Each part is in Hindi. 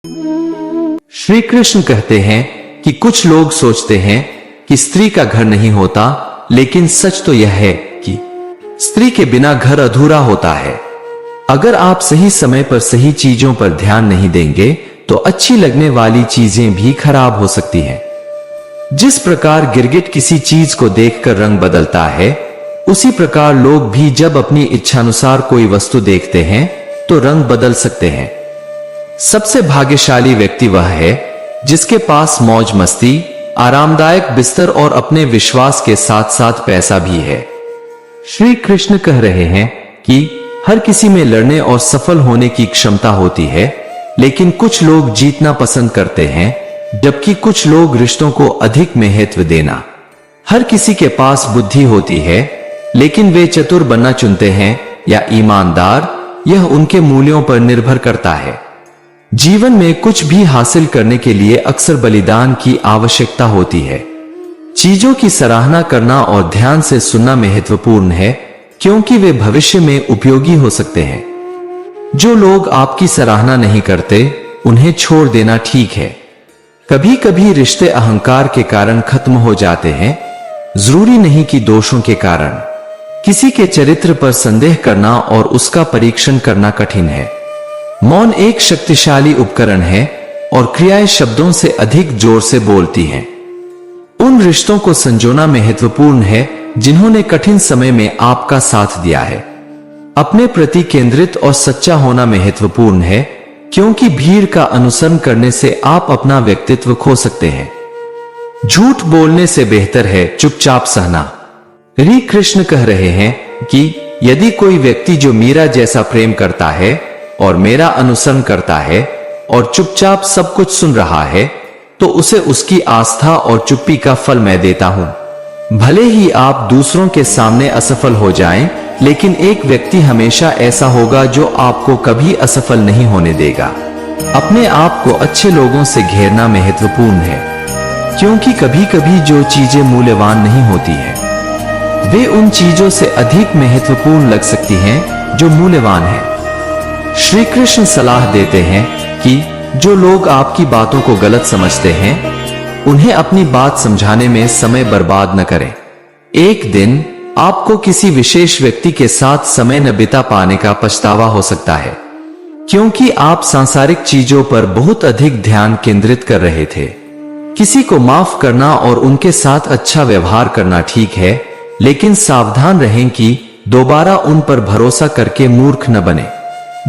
श्री कृष्ण कहते हैं कि कुछ लोग सोचते हैं कि स्त्री का घर नहीं होता, लेकिन सच तो यह है कि स्त्री के बिना घर अधूरा होता है। अगर आप सही समय पर सही चीजों पर ध्यान नहीं देंगे तो अच्छी लगने वाली चीजें भी खराब हो सकती हैं। जिस प्रकार गिरगिट किसी चीज को देखकर रंग बदलता है, उसी प्रकार लोग भी जब अपनी इच्छानुसार कोई वस्तु देखते हैं तो रंग बदल सकते हैं। सबसे भाग्यशाली व्यक्ति वह है जिसके पास मौज मस्ती, आरामदायक बिस्तर और अपने विश्वास के साथ साथ पैसा भी है। श्री कृष्ण कह रहे हैं कि हर किसी में लड़ने और सफल होने की क्षमता होती है, लेकिन कुछ लोग जीतना पसंद करते हैं, जबकि कुछ लोग रिश्तों को अधिक महत्व देना। हर किसी के पास बुद्धि होती है, लेकिन वे चतुर बनना चुनते हैं या ईमानदार, यह उनके मूल्यों पर निर्भर करता है। जीवन में कुछ भी हासिल करने के लिए अक्सर बलिदान की आवश्यकता होती है। चीजों की सराहना करना और ध्यान से सुनना महत्वपूर्ण है, क्योंकि वे भविष्य में उपयोगी हो सकते हैं। जो लोग आपकी सराहना नहीं करते, उन्हें छोड़ देना ठीक है। कभी कभी रिश्ते अहंकार के कारण खत्म हो जाते हैं, जरूरी नहीं कि दोषों के कारण। किसी के चरित्र पर संदेह करना और उसका परीक्षण करना कठिन है। मौन एक शक्तिशाली उपकरण है और क्रियाएं शब्दों से अधिक जोर से बोलती हैं। उन रिश्तों को संजोना महत्वपूर्ण है जिन्होंने कठिन समय में आपका साथ दिया है। अपने प्रति केंद्रित और सच्चा होना महत्वपूर्ण है, क्योंकि भीड़ का अनुसरण करने से आप अपना व्यक्तित्व खो सकते हैं। झूठ बोलने से बेहतर है चुपचाप सहना। श्री कृष्ण कह रहे हैं कि यदि कोई व्यक्ति जो मीरा जैसा प्रेम करता है और मेरा अनुसरण करता है और चुपचाप सब कुछ सुन रहा है, तो उसे उसकी आस्था और चुप्पी का फल मैं देता हूं। भले ही आप दूसरों के सामने असफल हो जाएं, लेकिन एक व्यक्ति हमेशा ऐसा होगा जो आपको कभी असफल नहीं होने देगा। अपने आप को अच्छे लोगों से घेरना महत्वपूर्ण है, क्योंकि कभी कभी जो चीजें मूल्यवान नहीं होती हैं, वे उन चीजों से अधिक महत्वपूर्ण लग सकती हैं जो मूल्यवान हैं। श्री कृष्ण सलाह देते हैं कि जो लोग आपकी बातों को गलत समझते हैं, उन्हें अपनी बात समझाने में समय बर्बाद न करें। एक दिन आपको किसी विशेष व्यक्ति के साथ समय न बिता पाने का पछतावा हो सकता है, क्योंकि आप सांसारिक चीजों पर बहुत अधिक ध्यान केंद्रित कर रहे थे। किसी को माफ करना और उनके साथ अच्छा व्यवहार करना ठीक है, लेकिन सावधान रहें कि दोबारा उन पर भरोसा करके मूर्ख न बने।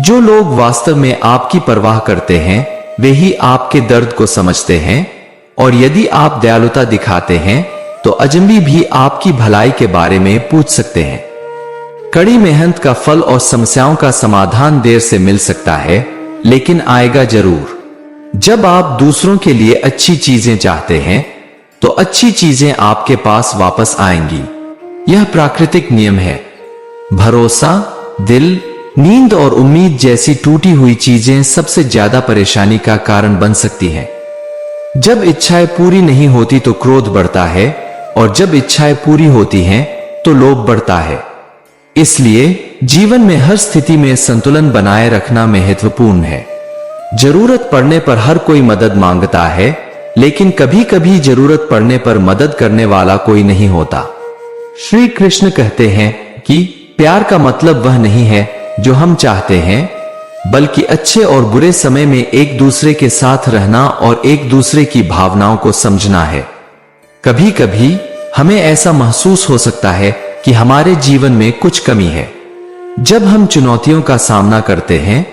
जो लोग वास्तव में आपकी परवाह करते हैं, वे ही आपके दर्द को समझते हैं, और यदि आप दयालुता दिखाते हैं तो अजनबी भी आपकी भलाई के बारे में पूछ सकते हैं। कड़ी मेहनत का फल और समस्याओं का समाधान देर से मिल सकता है, लेकिन आएगा जरूर। जब आप दूसरों के लिए अच्छी चीजें चाहते हैं, तो अच्छी चीजें आपके पास वापस आएंगी। यह प्राकृतिक नियम है। भरोसा, दिल, नींद और उम्मीद जैसी टूटी हुई चीजें सबसे ज्यादा परेशानी का कारण बन सकती हैं। जब इच्छाएं पूरी नहीं होती तो क्रोध बढ़ता है, और जब इच्छाएं पूरी होती हैं तो लोभ बढ़ता है। इसलिए जीवन में हर स्थिति में संतुलन बनाए रखना महत्वपूर्ण है। जरूरत पड़ने पर हर कोई मदद मांगता है, लेकिन कभी कभी जरूरत पड़ने पर मदद करने वाला कोई नहीं होता। श्री कृष्ण कहते हैं कि प्यार का मतलब वह नहीं है जो हम चाहते हैं, बल्कि अच्छे और बुरे समय में एक दूसरे के साथ रहना और एक दूसरे की भावनाओं को समझना है। कभी कभी हमें ऐसा महसूस हो सकता है कि हमारे जीवन में कुछ कमी है। जब हम चुनौतियों का सामना करते हैं,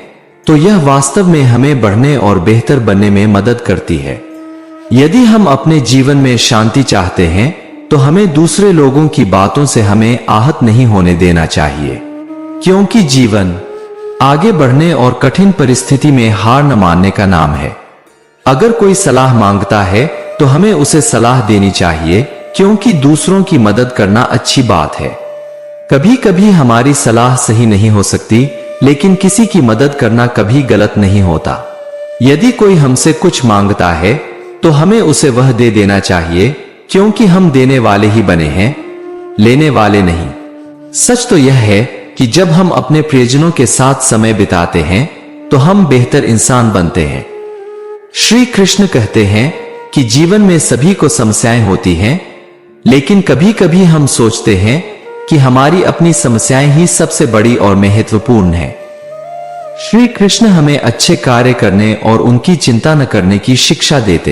तो यह वास्तव में हमें बढ़ने और बेहतर बनने में मदद करती है। यदि हम अपने जीवन में शांति चाहते हैं, तो हमें दूसरे लोगों की बातों से हमें आहत नहीं होने देना चाहिए, क्योंकि जीवन आगे बढ़ने और कठिन परिस्थिति में हार न मानने का नाम है। अगर कोई सलाह मांगता है तो हमें उसे सलाह देनी चाहिए, क्योंकि दूसरों की मदद करना अच्छी बात है। कभी कभी हमारी सलाह सही नहीं हो सकती, लेकिन किसी की मदद करना कभी गलत नहीं होता। यदि कोई हमसे कुछ मांगता है तो हमें उसे वह दे देना चाहिए, क्योंकि हम देने वाले ही बने हैं, लेने वाले नहीं। सच तो यह है कि जब हम अपने प्रियजनों के साथ समय बिताते हैं तो हम बेहतर इंसान बनते हैं। श्री कृष्ण कहते हैं कि जीवन में सभी को समस्याएं होती हैं, लेकिन कभी कभी हम सोचते हैं कि हमारी अपनी समस्याएं ही सबसे बड़ी और महत्वपूर्ण है। श्री कृष्ण हमें अच्छे कार्य करने और उनकी चिंता न करने की शिक्षा देते हैं।